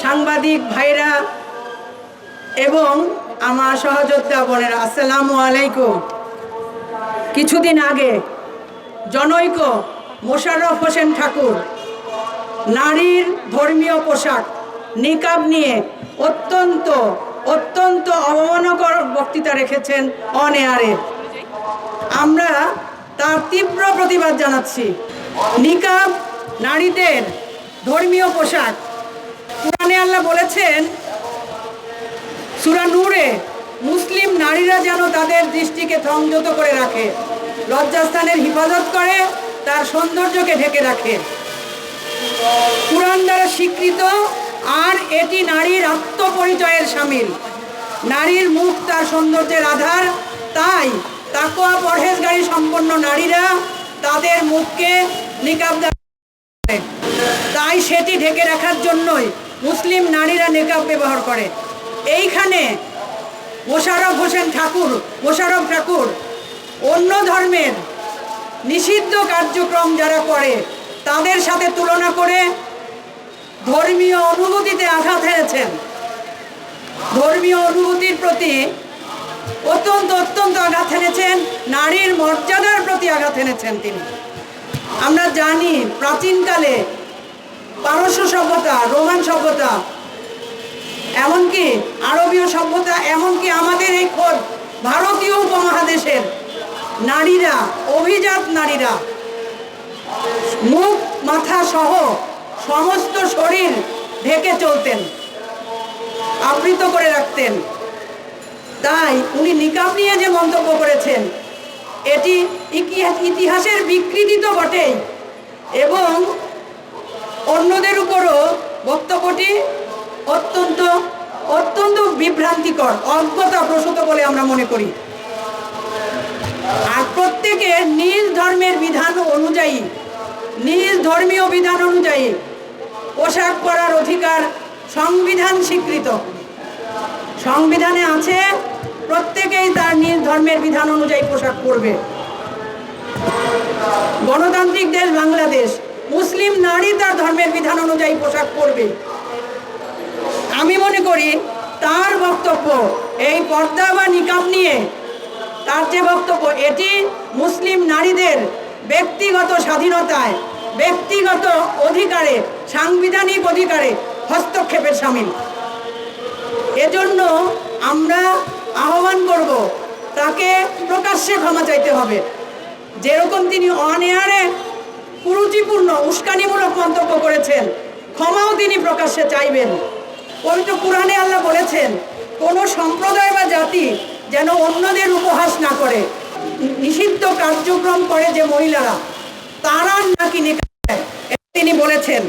সাংবাদিক ভাইরা এবং আমার সহযোদ্ধা বোনেরা, আসসালামু আলাইকুম। কিছুদিন আগে জনৈক মোশাররফ হোসেন ঠাকুর নারীর ধর্মীয় পোশাক নিকাব নিয়ে অত্যন্ত অবমাননাকর বক্তৃতা রেখেছেন অন এয়ারে। আমরা তার তীব্র প্রতিবাদ জানাচ্ছি। নিকাব নারীদের ধর্মীয় পোশাক। কুরআনে আল্লাহ বলেছেন সূরা নূরে, মুসলিম নারীরা যেন তাদের দৃষ্টিকে সংযত করে রাখে, লজ্জাস্থানের হিফাজত করে, তার সৌন্দর্যকে ঢেকে রাখে। কুরআন দ্বারা স্বীকৃত, আর এটি নারীর আত্মপরিচয়ের শামিল। নারীর মুখ তার সৌন্দর্যের আধার। তাই তাকওয়া পরহেজগারী সম্পন্ন নারীরা তাদের মুখকে নিকাব তাই সেটি ঢেকে রাখার জন্যই মুসলিম নারীরা নিকাব ব্যবহার করে। এইখানে মোশাররফ ঠাকুর অন্য ধর্মের নিষিদ্ধ কার্যক্রম যারা করে তাদের সাথে তুলনা করে ধর্মীয় অনুভূতিতে আঘাত হেনেছেন। ধর্মীয় অনুভূতির প্রতি অত্যন্ত আঘাত হেনেছেন, নারীর মর্যাদার প্রতি আঘাত হেনেছেন তিনি। আমরা জানি প্রাচীনকালে পারস্য সভ্যতা, রোমান সভ্যতা, এমনকি আরবীয় সভ্যতা, এমনকি আমাদের এই খোদ ভারতীয় উপমহাদেশের নারীরা, অভিজাত নারীরা মুখ মাথা সহ সমস্ত শরীর ঢেকে চলতেন, আবৃত করে রাখতেন। তাই উনি নিকাব নিয়ে যে মন্তব্য করেছেন এটি ইতিহাসের বিকৃতি তো বটেই, এবং অন্যদের উপরও বক্তব্যটি অত্যন্ত বিভ্রান্তিকর, অজ্ঞতাপ্রসূত বলে আমরা মনে করি। আর প্রত্যেকের নিজ ধর্মের বিধান অনুযায়ী, নিজ ধর্মীয় বিধান অনুযায়ী পোশাক পরার অধিকার সংবিধান স্বীকৃত। সংবিধানে আছে প্রত্যেকেই তার নিজ ধর্মের বিধান অনুযায়ী পোশাক পরবে। গণতান্ত্রিক দেশ বাংলাদেশ, মুসলিম নারী তার ধর্মের বিধান অনুযায়ী পোশাক পরবে। আমি মনে করি তার বক্তব্য এই পর্দা বা নিকাব নিয়ে তার যে বক্তব্য, এটি মুসলিম নারীদের ব্যক্তিগত স্বাধীনতায়, ব্যক্তিগত অধিকারে, সাংবিধানিক অধিকারে হস্তক্ষেপের শামিল। এজন্য আমরা আহ্বান করব তাকে প্রকাশ্যে ক্ষমা চাইতে হবে। যেরকম তিনি অন এয়ারে কুরুচিপূর্ণ উস্কানিমূলক মন্তব্য করেছেন, ক্ষমাও তিনি প্রকাশ্যে চাইবেন। পবিত্র কুরআনে আল্লাহ বলেছেন কোনো সম্প্রদায় বা জাতি যেন অন্যদের উপহাস না করে। নিষিদ্ধ কার্যক্রম করে যে মহিলারা, তারা নাকি নিকাব দেয়, তিনি বলেছেন।